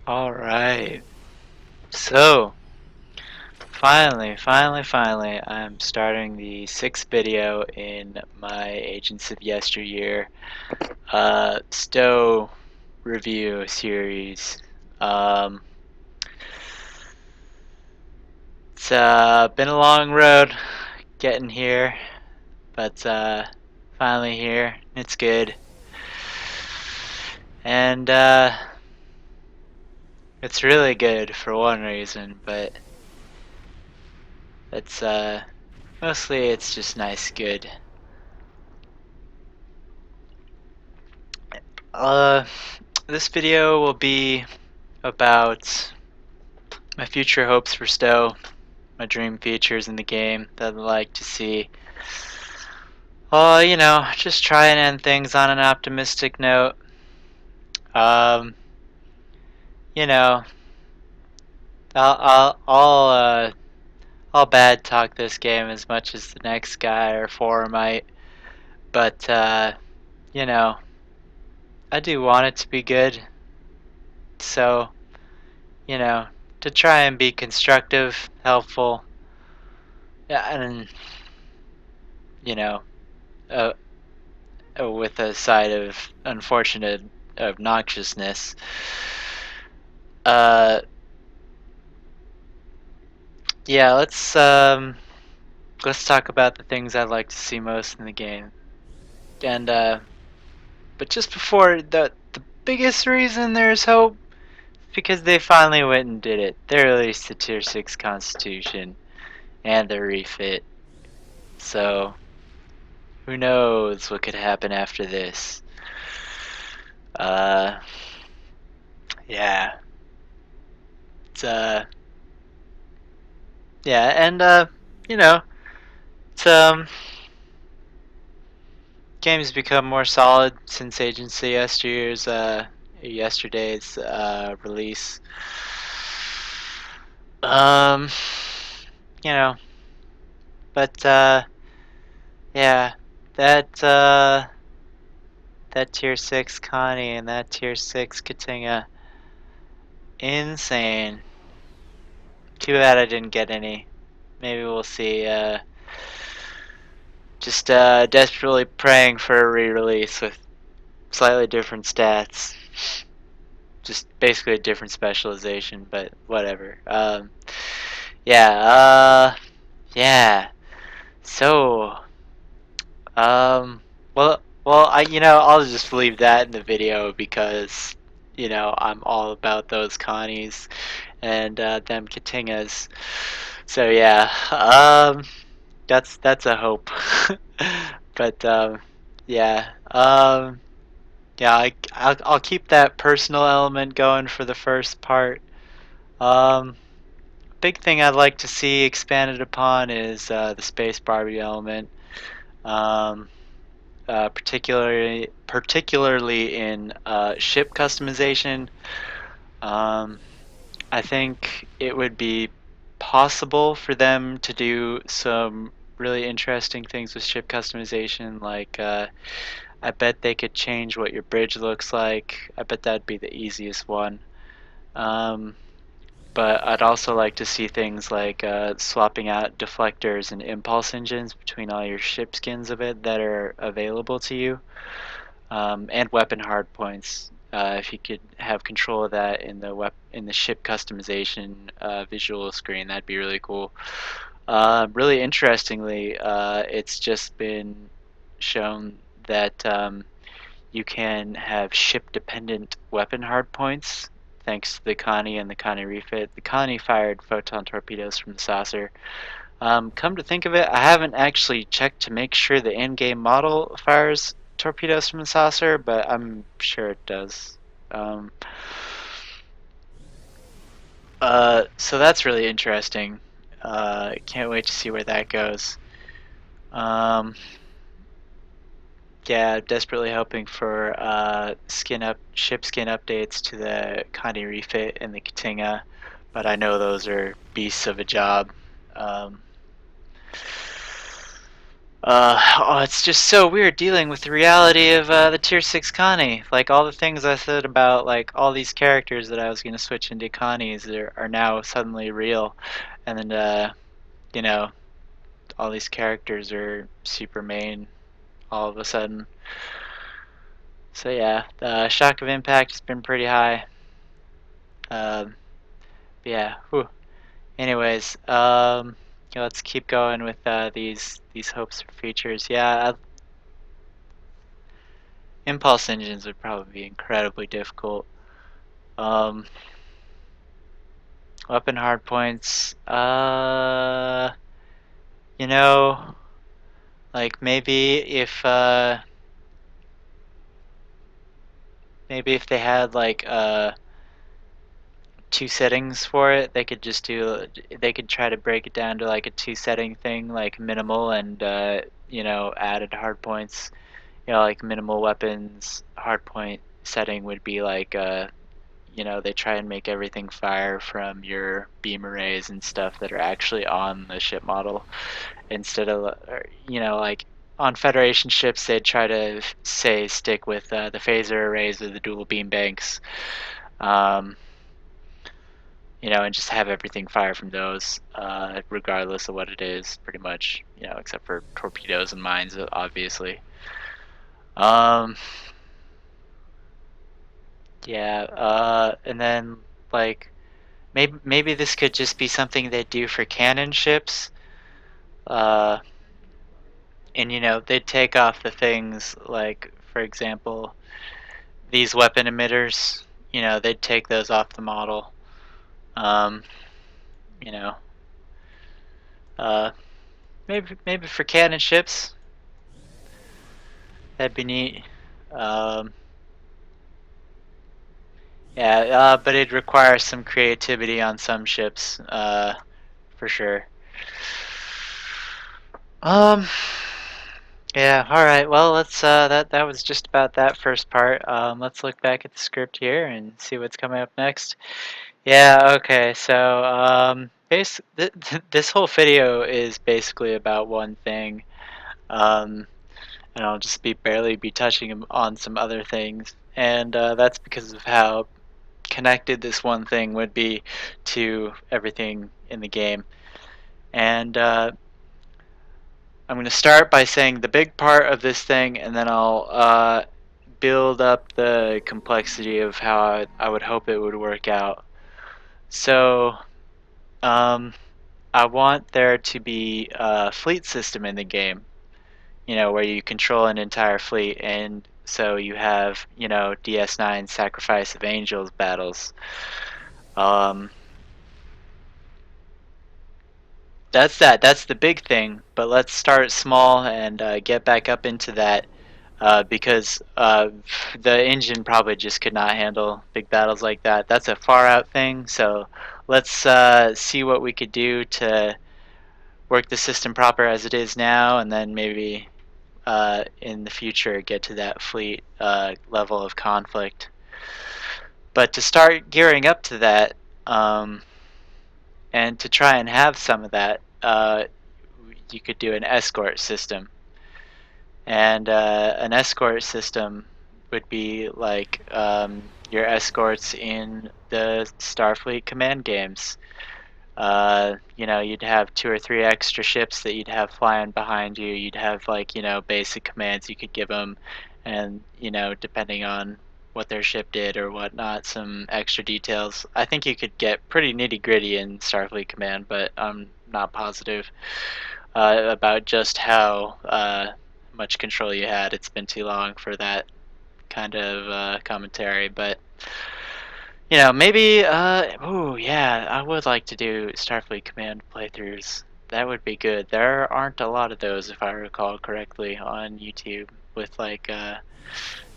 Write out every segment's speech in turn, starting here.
All right. So, finally, I'm starting the sixth video in my Agents of Yesteryear STO review series. Um, it's been a long road getting here, but finally here. It's good. And it's really good for one reason, but it's mostly it's just nice good. Uh, this video will be about my future hopes for STO, my dream features in the game that I'd like to see. Just try and end things on an optimistic note. Um, you know, I'll bad talk this game as much as the next guy or four might, but you know, I do want it to be good. So, you know, to try and be constructive, helpful, yeah, and you know, uh, with a side of unfortunate obnoxiousness. Uh, yeah, let's talk about the things I'd like to see most in the game. And but just before the biggest reason there's hope, because they finally went and did it. They released the Tier 6 Constitution and the refit. So who knows what could happen after this? Uh, yeah, it's yeah, and you know, it's game's become more solid since Agency yesterday's release. Um, you know, but yeah, that that tier 6 Connie and that tier 6 Katinga, insane. Too bad I didn't get any. Maybe we'll see. Just desperately praying for a re-release with slightly different stats. Just basically a different specialization, but whatever. Yeah, yeah. So, I'll just leave that in the video because, I'm all about those Connies and them Katingas. So yeah, that's a hope. But yeah, yeah, I'll keep that personal element going for the first part. Um, Big thing I'd like to see expanded upon is the space Barbie element, um, particularly in ship customization. Um, I think it would be possible for them to do some really interesting things with ship customization, like I bet they could change what your bridge looks like. I bet that'd be the easiest one. Um, but I'd also like to see things like swapping out deflectors and impulse engines between all your ship skins of it that are available to you, and weapon hardpoints. If you could have control of that in the ship customization visual screen, that'd be really cool. Really interestingly, it's just been shown that you can have ship-dependent weapon hardpoints thanks to the Connie and the Connie refit. The Connie fired photon torpedoes from the saucer. Come to think of it, I haven't actually checked to make sure the in-game model fires torpedoes from the saucer, but I'm sure it does. Um, so that's really interesting. Can't wait to see where that goes. Um, Yeah, desperately hoping for ship skin updates to the Connie refit and the Katinga, but I know those are beasts of a job. Um, Oh, it's just so weird dealing with the reality of the Tier 6 Connie. Like, all the things I said about, like, all these characters that I was going to switch into Connies are now suddenly real. And then, you know, all these characters are super main all of a sudden. So, yeah, the shock of impact has been pretty high. Um, yeah, whew. Anyways, yeah, let's keep going with these hopes for features. Yeah, impulse engines would probably be incredibly difficult. Um, weapon hardpoints. You know, like maybe if they had like two settings for it, they could just do. They could try to break it down to like a two setting thing, like minimal and added hardpoints. Like minimal weapons hardpoint setting would be like they try and make everything fire from your beam arrays and stuff that are actually on the ship model instead of, like on Federation ships, they'd try to say stick with the phaser arrays or the dual beam banks, um, and just have everything fire from those, regardless of what it is, pretty much, except for torpedoes and mines, obviously. Um, yeah, and then like maybe this could just be something they do for cannon ships. Uh, and they'd take off the things like, for example, these weapon emitters. They'd take those off the model. Um, you know, uh, maybe for cannon ships, that'd be neat. Um, yeah, but it'd require some creativity on some ships, for sure. Um, Yeah, all right. Well, let's that was just about that first part. Let's look back at the script here and see what's coming up next. Yeah, okay. So, this whole video is basically about one thing. Um, and I'll just barely be touching on some other things. And that's because of how connected this one thing would be to everything in the game. And I'm going to start by saying the big part of this thing, and then I'll build up the complexity of how I would hope it would work out. So, um, I want there to be a fleet system in the game, where you control an entire fleet, and so you have, DS9 Sacrifice of Angels battles. Um, that's the big thing, but let's start small and get back up into that. Because the engine probably just could not handle big battles like that. That's a far out thing, so let's see what we could do to work the system proper as it is now, and then maybe in the future get to that fleet level of conflict. But to start gearing up to that, and to try and have some of that, you could do an escort system. And an escort system would be like your escorts in the Starfleet command games. You'd have two or three extra ships that you'd have flying behind you. You'd have like, basic commands you could give them, and depending on what their ship did or whatnot, some extra details. I think you could get pretty nitty gritty in Starfleet Command, but I'm not positive about just how much control you had. It's been too long for that kind of commentary, but maybe. Oh yeah, I would like to do Starfleet Command playthroughs. That would be good. There aren't a lot of those, if I recall correctly, on YouTube with like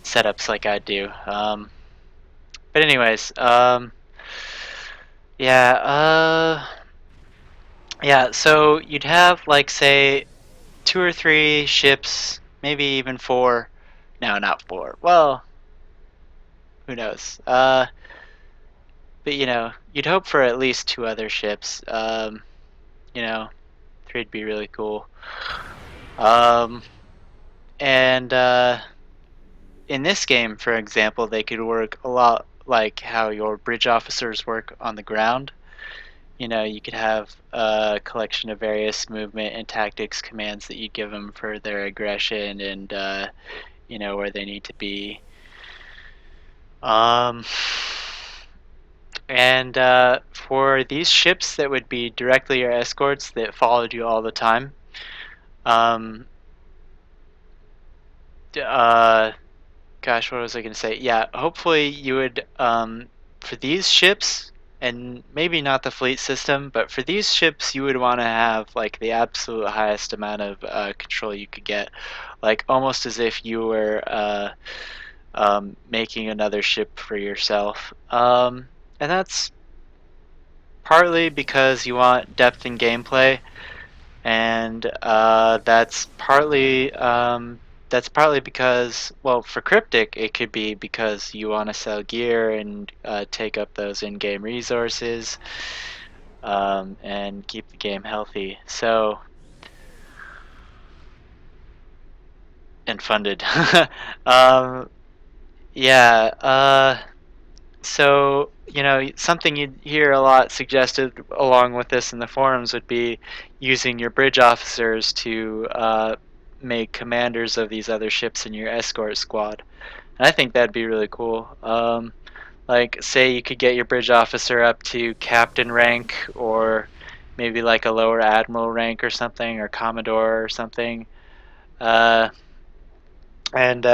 setups like I do. But anyways, yeah, yeah. So you'd have like say two or three ships, maybe even four. No, not four. Well, who knows? But you'd hope for at least two other ships. You know, three'd be really cool. Um, and in this game, for example, they could work a lot like how your bridge officers work on the ground. You know, you could have a collection of various movement and tactics commands that you give them for their aggression and, you know, where they need to be. Um, and for these ships that would be directly your escorts that followed you all the time, um, uh, gosh, what was I going to say? Yeah, hopefully you would, for these ships, and maybe not the fleet system, but for these ships, you would want to have like the absolute highest amount of control you could get, like almost as if you were making another ship for yourself. And that's partly because you want depth in gameplay, and that's partly because, well, for Cryptic, it could be because you want to sell gear and take up those in-game resources, and keep the game healthy. So, and funded. um, yeah. So, you know, something you'd hear a lot suggested along with this in the forums would be using your bridge officers to make commanders of these other ships in your escort squad. And I think that'd be really cool. Like, say you could get your bridge officer up to captain rank, or maybe like a lower admiral rank or something, or commodore or something. Uh, and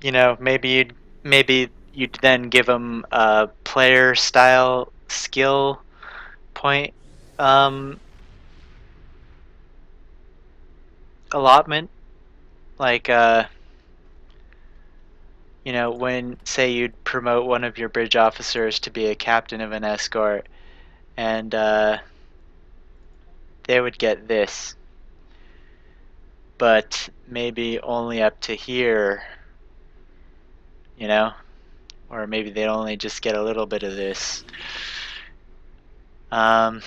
you know, maybe you'd then give them a player style skill point um, allotment, like you know, when say you'd promote one of your bridge officers to be a captain of an escort, and they would get this, but maybe only up to here, you know, or maybe they'd only just get a little bit of this. Um,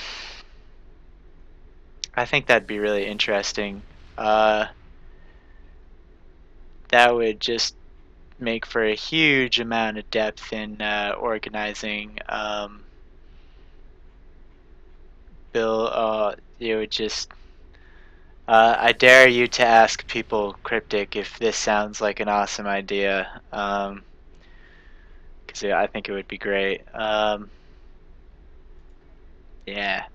I think that'd be really interesting. Uh, that would just make for a huge amount of depth in organizing. Bill, you would just. I dare you to ask people cryptic if this sounds like an awesome idea, because I think it would be great. Yeah.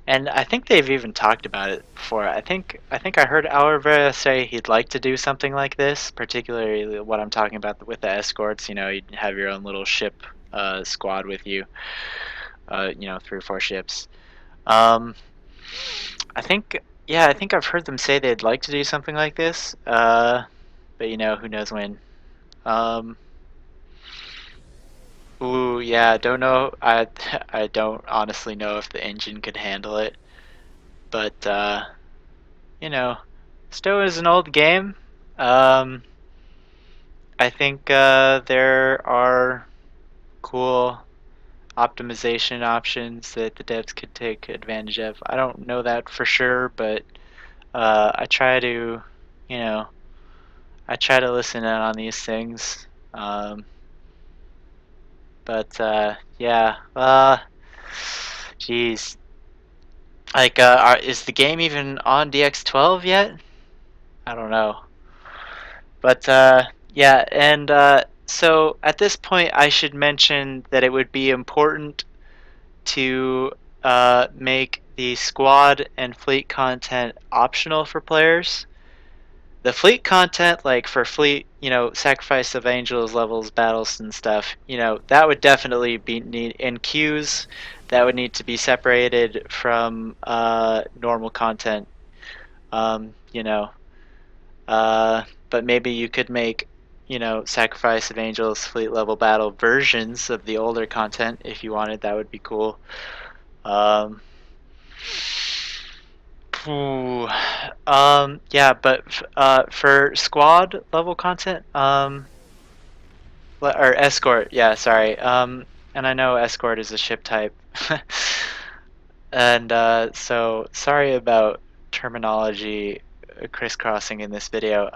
And I think they've even talked about it before. I think I heard Alvera say he'd like to do something like this, particularly what I'm talking about with the escorts. You know, you'd have your own little ship squad with you. You know, 3 or 4 ships. Um, I think I've heard them say they'd like to do something like this. But you know, who knows when. Um, ooh, yeah, don't know. I don't honestly know if the engine could handle it, but you know, STO is an old game. Um, I think there are cool optimization options that the devs could take advantage of. I don't know that for sure, but I try to, you know, I try to listen in on these things. Um, but yeah, geez, like, is the game even on DX12 yet? I don't know. But yeah, and so at this point, I should mention that it would be important to make the squad and fleet content optional for players. The fleet content, like for fleet, you know, sacrifice of angels, levels, battles, and stuff, you know, that would definitely be need in queues. That would need to be separated from normal content. You know, but maybe you could make, you know, Sacrifice of Angels Fleet Level Battle versions of the older content if you wanted. That would be cool. Um, yeah, but for squad level content, or escort, yeah, sorry. And I know escort is a ship type, and so sorry about terminology crisscrossing in this video.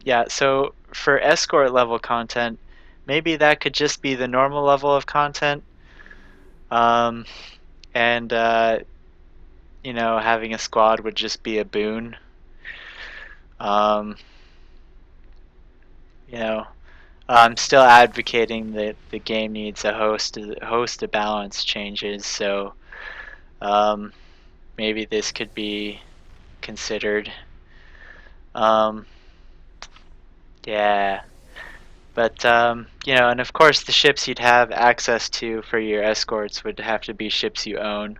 Yeah, so for escort level content, maybe that could just be the normal level of content. Um, and having a squad would just be a boon. Um, you know, I'm still advocating that the game needs a host of balance changes. So um, maybe this could be considered. Um, yeah. But and of course the ships you'd have access to for your escorts would have to be ships you own.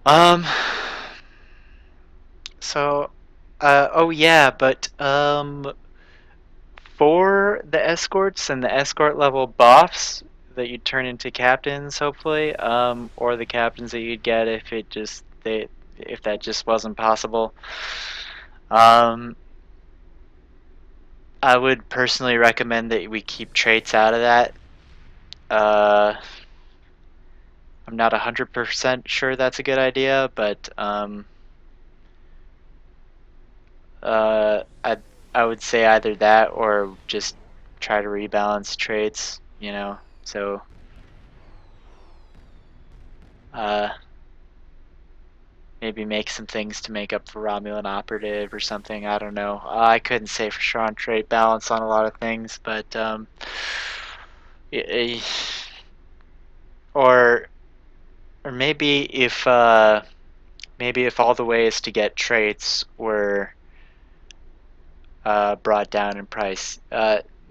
Um, so, oh yeah, but for the escorts and the escort level buffs that you'd turn into captains, hopefully, or the captains that you'd get if that just wasn't possible. Um, I would personally recommend that we keep traits out of that. Uh, I'm not 100% sure that's a good idea, but I would say either that or just try to rebalance traits, So uh, maybe make some things to make up for Romulan operative or something. I don't know. I couldn't say for sure on trait balance on a lot of things, but y- or or maybe if all the ways to get traits were brought down in price.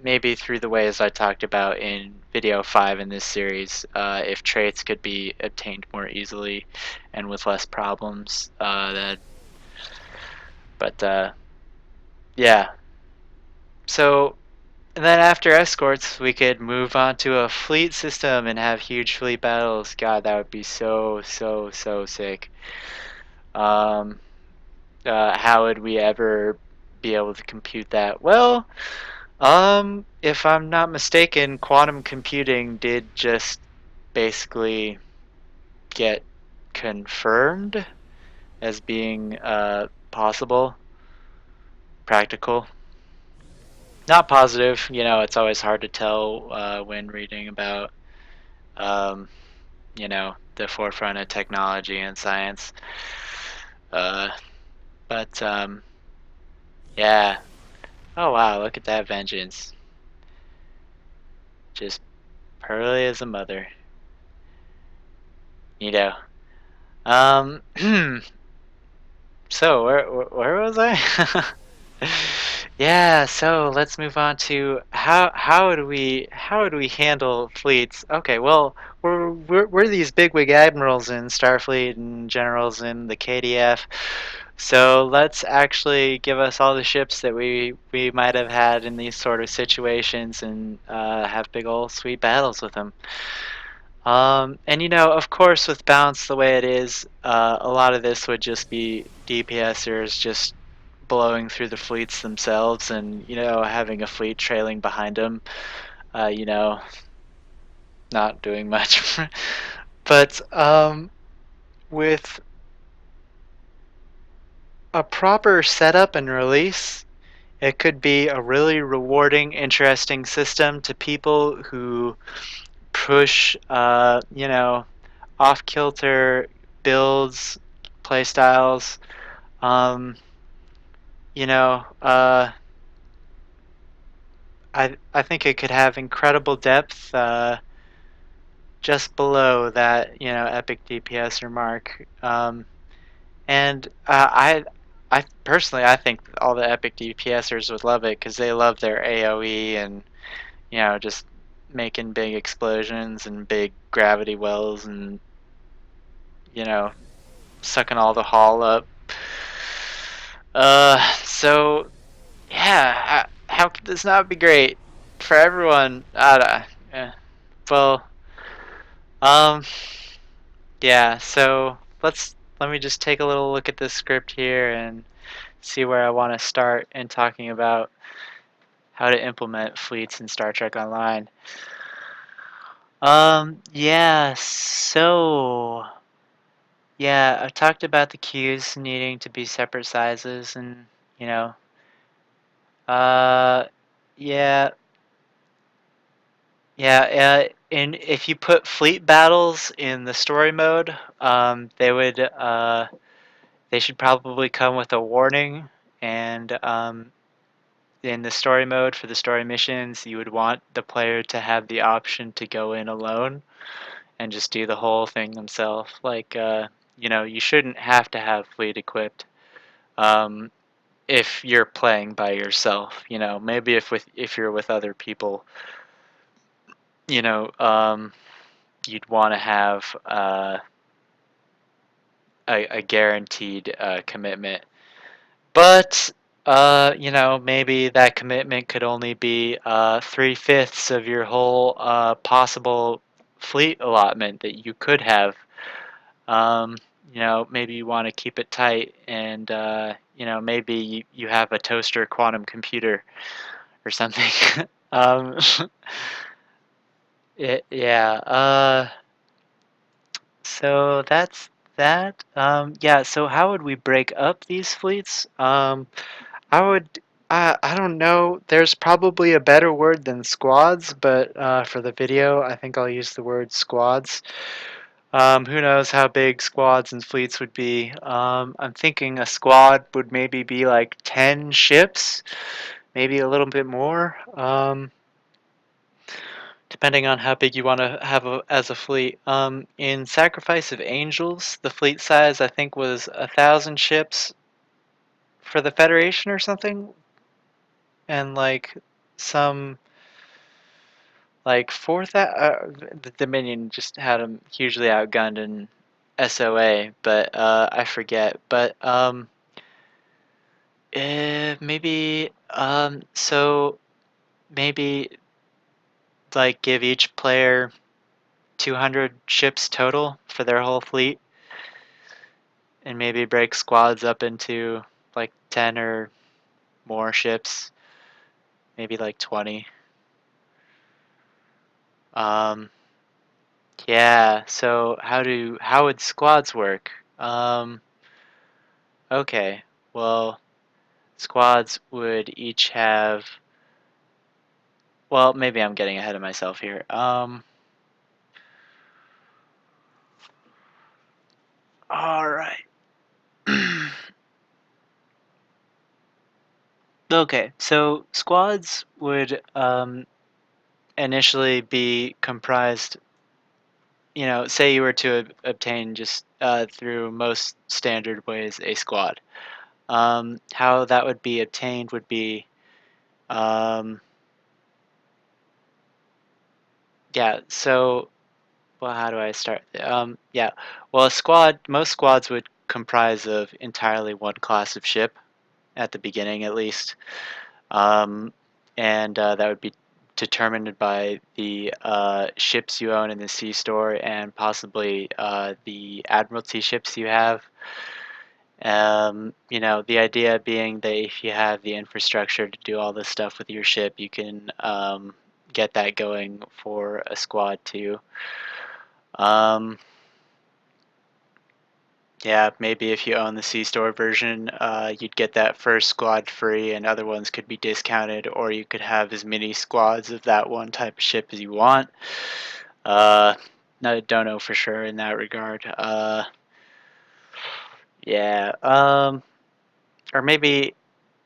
Maybe through the ways I talked about in video 5 in this series, if traits could be obtained more easily and with less problems. But yeah. So and then after escorts, we could move on to a fleet system and have huge fleet battles. God, that would be so so so sick. Um, how would we ever be able to compute that? Well, if I'm not mistaken, quantum computing did just basically get confirmed as being possible, practical. Not positive, it's always hard to tell when reading about, um, the forefront of technology and science. Uh, but yeah. Oh wow, look at that vengeance. Just pearly as a mother. Neato. Um, So where was I? Yeah, so let's move on to how do we handle fleets? Okay, well we're these bigwig admirals in Starfleet and generals in the KDF. So let's actually give us all the ships that we might have had in these sort of situations and have big old sweet battles with them. And of course, with balance the way it is, a lot of this would just be DPSers just blowing through the fleets themselves, and having a fleet trailing behind them. Uh, you know, not doing much. But with a proper setup and release, it could be a really rewarding, interesting system to people who push, off kilter builds, playstyles. Um, you know, uh, I think it could have incredible depth just below that epic DPS mark. And I personally I think all the epic DPSers would love it because they love their AOE and just making big explosions and big gravity wells and you know sucking all the hull up. So yeah, how could this not be great for everyone? Yeah. Well, um, yeah. So let me just take a little look at this script here and see where I want to start in talking about how to implement fleets in Star Trek Online. Yeah. So Yeah, I talked about the queues needing to be separate sizes and, you know, uh, yeah, yeah, and if you put fleet battles in the story mode, they should probably come with a warning, and in the story mode for the story missions, you would want the player to have the option to go in alone and just do the whole thing themselves. Like, you shouldn't have to have fleet equipped. Um, if you're playing by yourself, maybe if you're with other people, you know, um, you'd want to have a guaranteed commitment. But maybe that commitment could only be 3/5 of your whole possible fleet allotment that you could have. Um, maybe you want to keep it tight, and maybe you have a toaster quantum computer or something. um, yeah. So that's that. Yeah. So how would we break up these fleets? I would. I don't know. There's probably a better word than squads, but for the video, I think I'll use the word squads. Who knows how big squads and fleets would be? I'm thinking a squad would maybe be like 10 ships, maybe a little bit more, depending on how big you want to have as a fleet. In Sacrifice of Angels, the fleet size I think was 1,000 ships for the Federation or something, and like some like fourth. The Dominion just had them hugely outgunned in SOA, but I forget. But maybe so maybe like give each player 200 ships total for their whole fleet, and maybe break squads up into like 10 or more ships, maybe like 20. Um, yeah. So how would squads work? Okay. Well, squads would each have. Well, maybe I'm getting ahead of myself here. All right. Okay, so squads would initially be comprised, say you were to obtain just through most standard ways a squad. How that would be obtained would be, um, yeah, so, well, how do I start? Yeah, well, most squads would comprise of entirely one class of ship, at the beginning at least. Um, and that would be determined by the ships you own in the sea store and possibly the admiralty ships you have. The idea being that if you have the infrastructure to do all this stuff with your ship, you can get that going for a squad too. Um, Yeah, maybe if you own the C-Store version, you'd get that first squad free, and other ones could be discounted, or you could have as many squads of that one type of ship as you want. Uh, no, don't know for sure in that regard. Yeah, or maybe,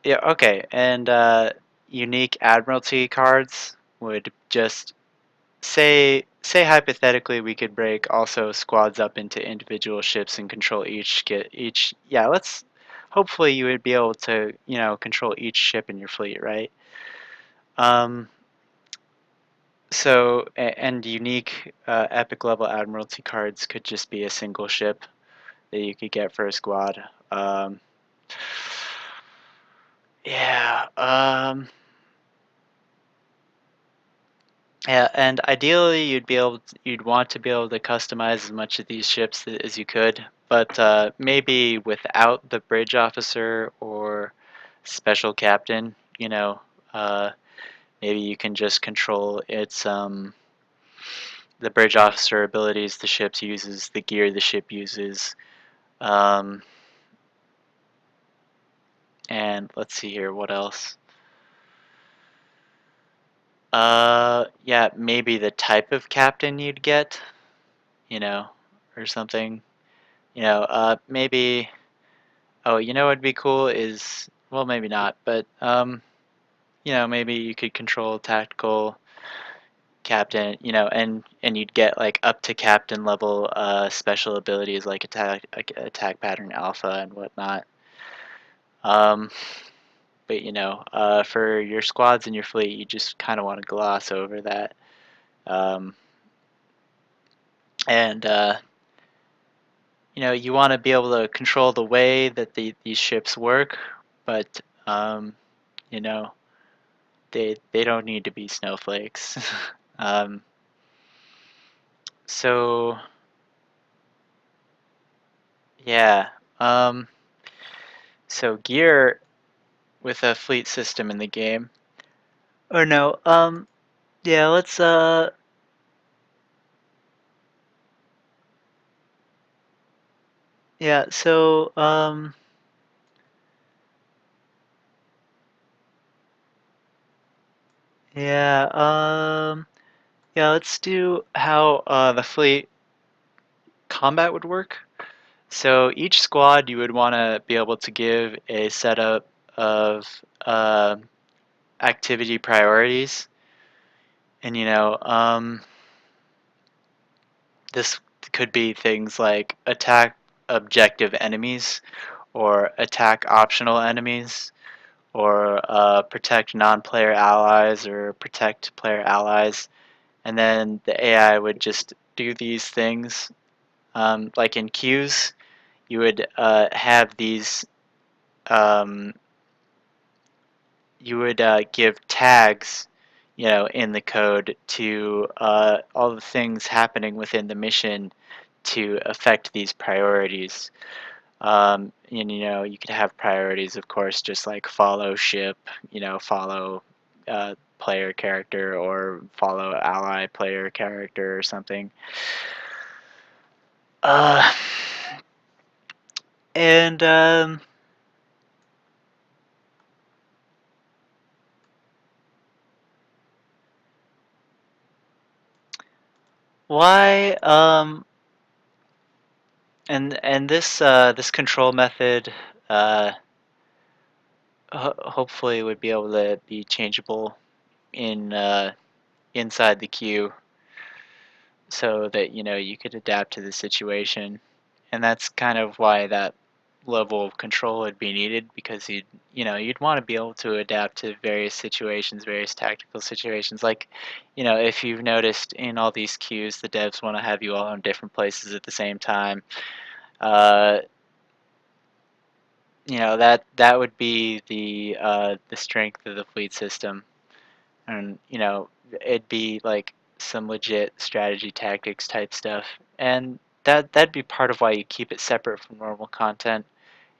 yeah, okay, and unique Admiralty cards would just say hypothetically we could break also squads up into individual ships and control each, yeah, let's hopefully you would be able to control each ship in your fleet, right? um and unique epic level admiralty cards could just be a single ship that you could get for a squad. Yeah. Yeah, and ideally you'd want to be able to customize as much of these ships as you could, but maybe without the bridge officer or special captain, uh, maybe you can just control its the bridge officer abilities the ship uses, the gear the ship uses, Um, and let's see here, what else? Yeah, maybe the type of captain you'd get, you know, or something. Maybe. Oh, you know what'd be cool is, well, maybe not, but maybe you could control tactical captain, and you'd get like up to captain level special abilities like attack pattern alpha and whatnot. Um, but for your squads and your fleet, you just kind of want to gloss over that. Um, and you want to be able to control the way that these ships work, but you know, they don't need to be snowflakes. um, so yeah, um, so gear with a fleet system in the game. Or no, yeah, let's yeah, so yeah, yeah, let's do how the fleet combat would work. So each squad you would want to be able to give a setup of activity priorities, and this could be things like attack objective enemies, or attack optional enemies, or protect non-player allies, or protect player allies, and then the AI would just do these things. Like in queues, you would have these. Um, you would give tags, in the code to all the things happening within the mission to affect these priorities. And you could have priorities, of course, just like follow ship, follow player character, or follow ally player character or something. Uh, and why and this control method uh, hopefully would be able to be changeable in inside the queue, so that you could adapt to the situation. And that's kind of why that level of control would be needed, because you'd want to be able to adapt to various situations, various tactical situations. Like, if you've noticed in all these queues, the devs want to have you all in different places at the same time. uh, that would be the strength of the fleet system. And it'd be like some legit strategy tactics type stuff. And that'd be part of why you keep it separate from normal content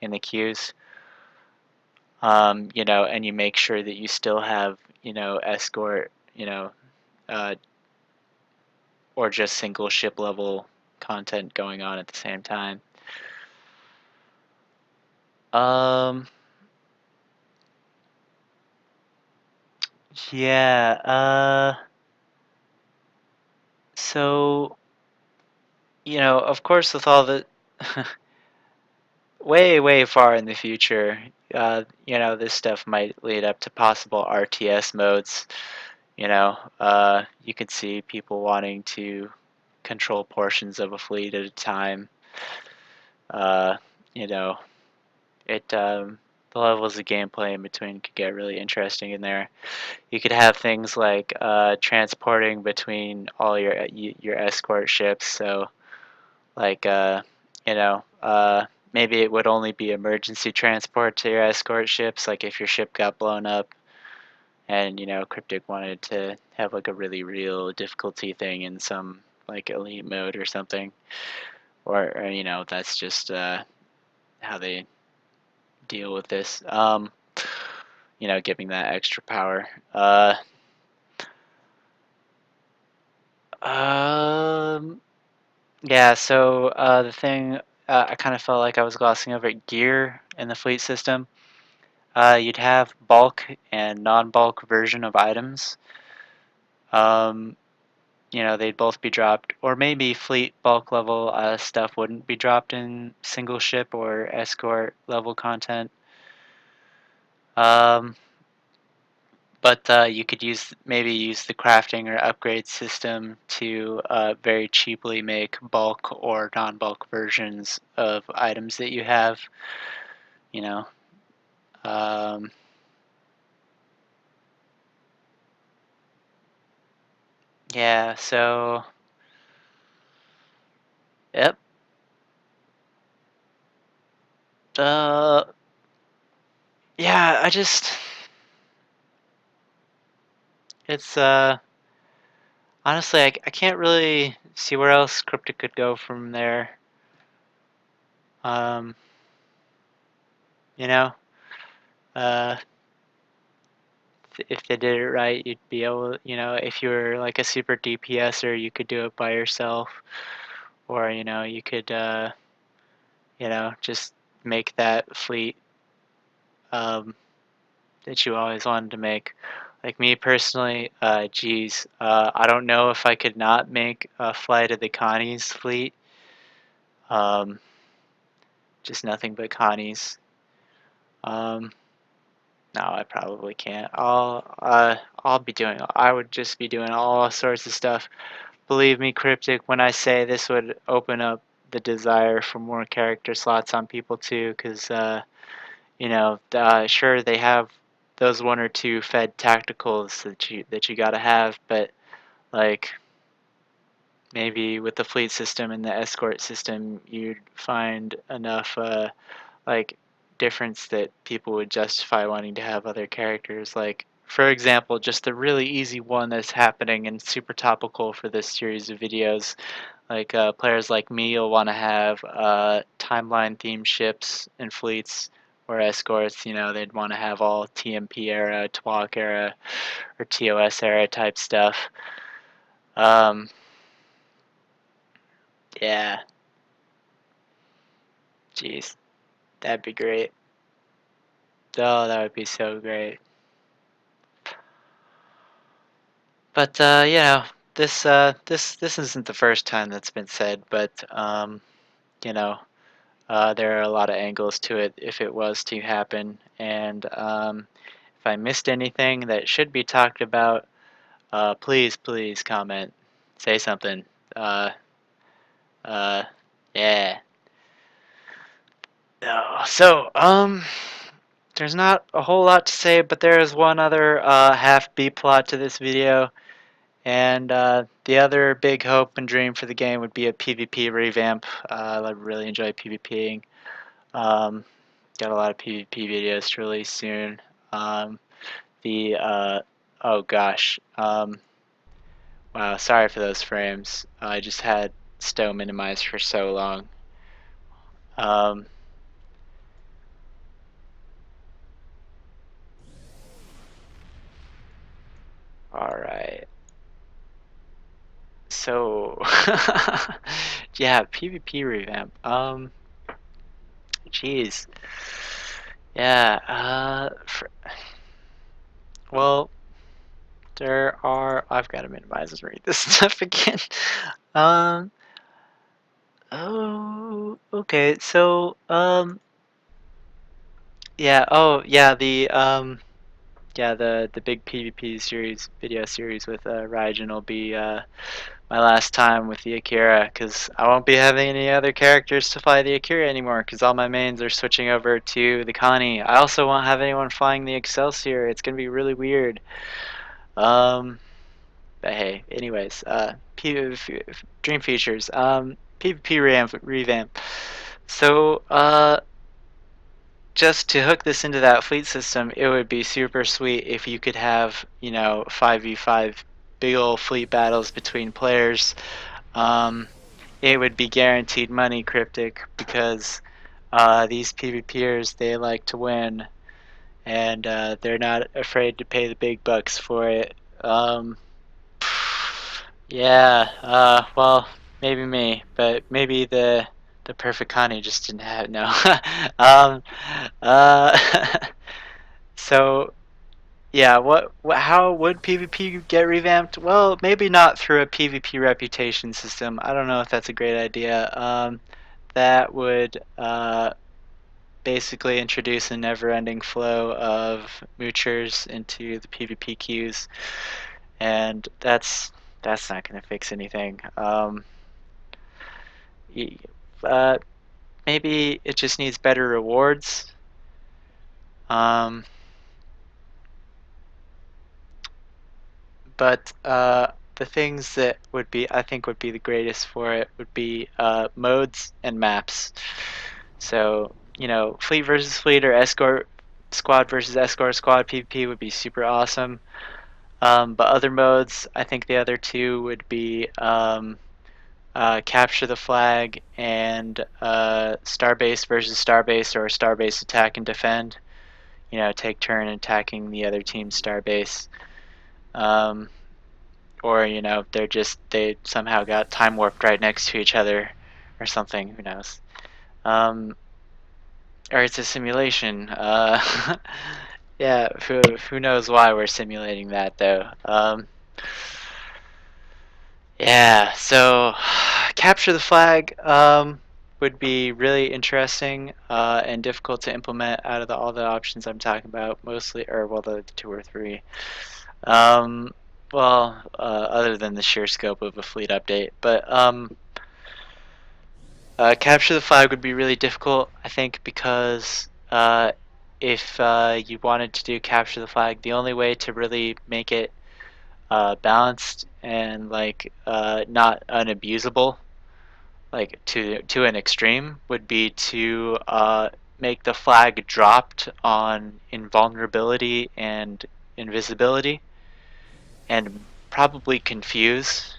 in the queues. And you make sure that you still have escort, uh, or just single ship level content going on at the same time. um yeah so of course, with all the way, way far in the future, this stuff might lead up to possible RTS modes. You could see people wanting to control portions of a fleet at a time. Uh, you know, the levels of gameplay in between could get really interesting in there. You could have things like transporting between all your escort ships. So, like, maybe it would only be emergency transport to your escort ships, like if your ship got blown up, and Cryptic wanted to have like a really real difficulty thing in some like elite mode or something. Or that's just how they deal with this. Giving that extra power. Um, yeah. So the thing. I kind of felt like I was glossing over gear in the fleet system. You'd have bulk and non-bulk version of items. Um, they'd both be dropped, or maybe fleet bulk level stuff wouldn't be dropped in single ship or escort level content. Um, but you could use the crafting or upgrade system to very cheaply make bulk or non-bulk versions of items that you have. You know, um, yeah. So, yep. Uh, yeah. It's honestly, I can't really see where else Cryptic could go from there. Um, you know, uh, if they did it right, you'd be able, if you were like a super DPSer, you could do it by yourself, or you could, just make that fleet um, that you always wanted to make. Like me personally, geez, I don't know if I could not make a Flight of the Connies fleet. Um, just nothing but Connies. Um, no, I probably can't. I would just be doing all sorts of stuff. Believe me, Cryptic, when I say this would open up the desire for more character slots on people too, because sure they have those one or two fed tacticals that you gotta have, but like maybe with the fleet system and the escort system, you'd find enough like difference that people would justify wanting to have other characters. Like for example, just the really easy one that's happening and super topical for this series of videos. Like players like me will want to have timeline themed ships and fleets or escorts. They'd want to have all TMP era, TWAC era, or TOS era type stuff. Um, yeah, jeez, that'd be great. Oh, that would be so great. But this isn't the first time that's been said, but you know, there are a lot of angles to it if it was to happen, and if I missed anything that should be talked about, please comment, say something. Uh, uh, yeah. There's not a whole lot to say, but there is one other half B plot to this video. And the other big hope and dream for the game would be a PvP revamp. I really enjoy PvPing. Um, got a lot of PvP videos to release soon. Um, oh gosh. Wow, sorry for those frames. I just had STO minimized for so long. Um, Alright. So, yeah, PvP revamp. Jeez. Yeah, well, I've got to minimize and read this stuff again. Um, oh, okay, so, yeah, oh, yeah, the big PvP series, video series with, Raijin will be, my last time with the Akira, because I won't be having any other characters to fly the Akira anymore, because all my mains are switching over to the Connie. I also won't have anyone flying the Excelsior. It's gonna be really weird. Um, but hey, anyways, dream features. PvP revamp. So, just to hook this into that fleet system, it would be super sweet if you could have, 5v5 big old fleet battles between players. Um, it would be guaranteed money, Cryptic, because these PvPers, they like to win, and they're not afraid to pay the big bucks for it. Yeah, well, maybe me, but maybe the the perfect Connie just didn't have no. um, uh, so yeah, how would PvP get revamped? Well, maybe not through a PvP reputation system. I don't know if that's a great idea. That would basically introduce a never-ending flow of moochers into the PvP queues, and that's not going to fix anything. Uh, maybe it just needs better rewards. Um, but the things that would be, I think, would be the greatest for it would be modes and maps. So, fleet versus fleet or escort squad versus escort squad PvP would be super awesome. But other modes, I think the other two would be capture the flag and starbase versus starbase, or starbase attack and defend. Take turn attacking the other team's starbase. Um, or they somehow got time warped right next to each other, or something. Who knows? Um, or it's a simulation. Yeah, who knows why we're simulating that though? Yeah, so capture the flag would be really interesting and difficult to implement out of all the options I'm talking about, mostly, or well, the two or three. Um, other than the sheer scope of a fleet update, but capture the flag would be really difficult, I think, because if you wanted to do capture the flag, the only way to really make it balanced and not unabusable, like to an extreme, would be to make the flag dropped on invulnerability and invisibility, and probably confuse.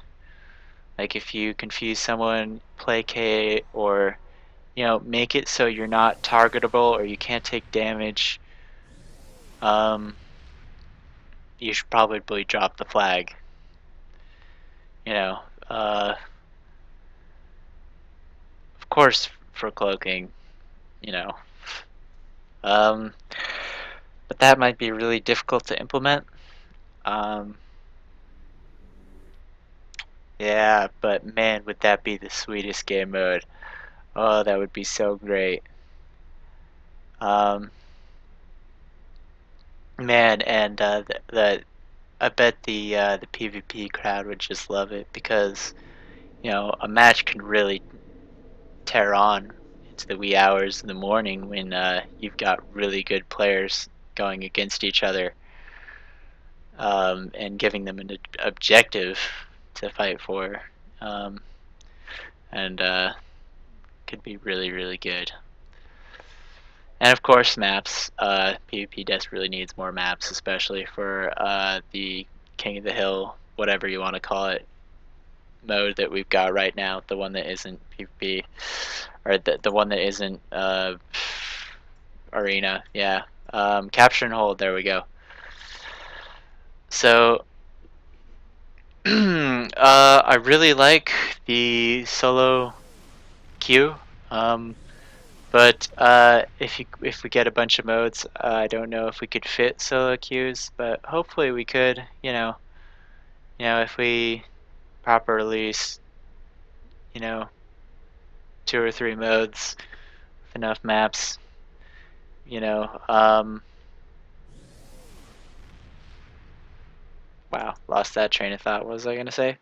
Like if you confuse someone, placate, or make it so you're not targetable or you can't take damage, um, you should probably drop the flag. You know, of course for cloaking, you know. Um, but that might be really difficult to implement. Um, yeah, but man, would that be the sweetest game mode. Oh, that would be so great. Um, man, and I bet the PvP crowd would just love it, because a match can really tear on into the wee hours of the morning when you've got really good players going against each other, and giving them an objective to fight for, um, and could be really, really good. And of course, maps. PvP desperately needs more maps, especially for the King of the Hill, whatever you want to call it, mode that we've got right now. The one that isn't PvP, or the one that isn't arena. Yeah, capture and hold. There we go. So, I really like the solo queue. But if we get a bunch of modes, I don't know if we could fit solo queues, but hopefully we could. If we properly release, you know, two or three modes with enough maps. You know, um, wow, lost that train of thought. What was I gonna say?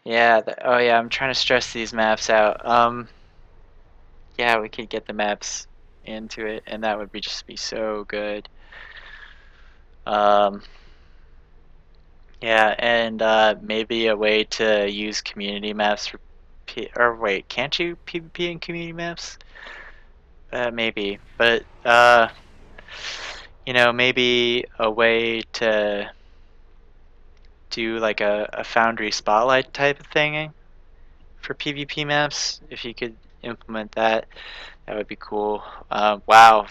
Yeah. Oh yeah, I'm trying to stress these maps out. Yeah, we could get the maps into it, and that would just be so good. Um, Yeah, and maybe a way to use community maps for or wait, can't you PvP in community maps? Maybe, but maybe a way to do like a Foundry Spotlight type of thing for PvP maps. If you could implement that, that would be cool. Wow,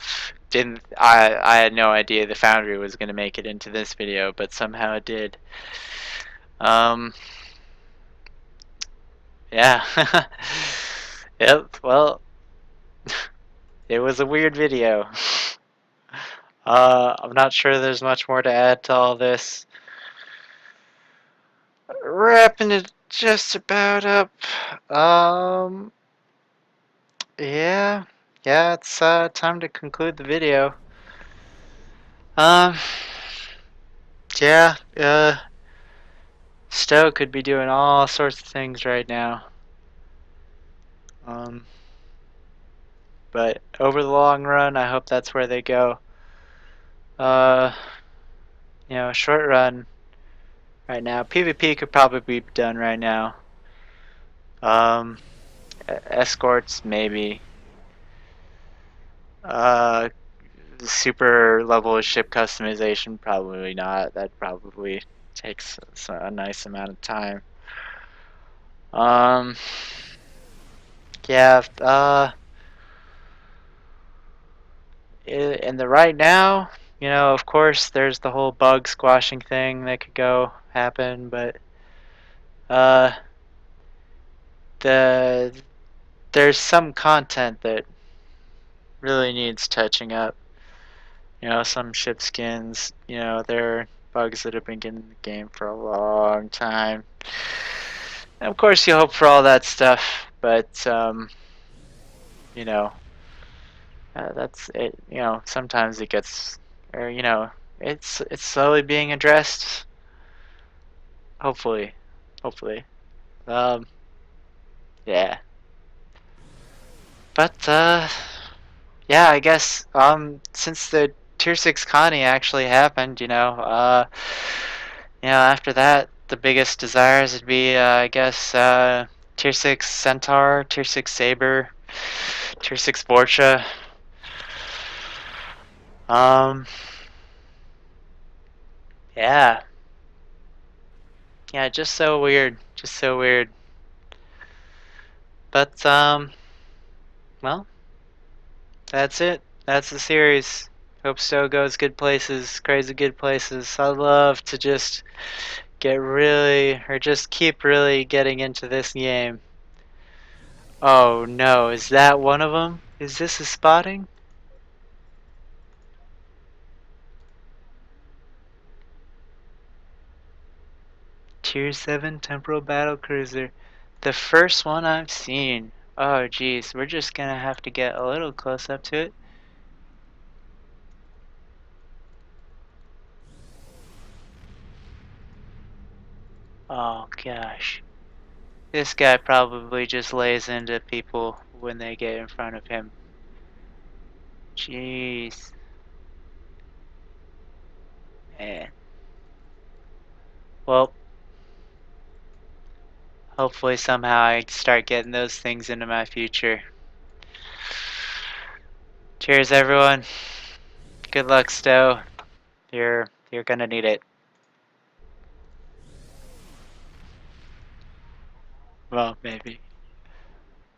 didn't I had no idea the Foundry was going to make it into this video, but somehow it did. Um, Yeah. Yep. Well, it was a weird video. I'm not sure there's much more to add to all this. Wrapping it just about up. Um, yeah, yeah, it's time to conclude the video. Um, yeah, STO could be doing all sorts of things right now. Um, but over the long run, I hope that's where they go. Uh, short run right now. PvP could probably be done right now. Um, escorts maybe. Uh, super level ship customization probably not. That probably takes a nice amount of time. Um, yeah. In the right now, of course, there's the whole bug squashing thing that could go happen, but uh, the there's some content that really needs touching up. Some ship skins. There are bugs that have been in the game for a long time. And of course, you hope for all that stuff, but you know, that's it. Sometimes it gets, or it's slowly being addressed. Hopefully, hopefully. Um, yeah. But yeah, I guess since the Tier 6 Connie actually happened, after that the biggest desires would be I guess Tier 6 Centaur, Tier 6 Saber, Tier 6 Borcha. Um yeah. Yeah, just so weird. Just so weird. But well, that's it. That's the series. Hope STO goes good places, crazy good places. I'd love to just get really, or just keep really getting into this game. Oh no, is that one of them? Is this a spotting? Tier 7 Temporal Battle Cruiser. The first one I've seen. Oh geez, we're just gonna have to get a little close up to it. Oh gosh. This guy probably just lays into people when they get in front of him. Jeez. Man. Well, hopefully somehow I start getting those things into my future. Cheers everyone. Good luck, STO. You're gonna need it. Well, maybe.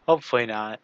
Hopefully not.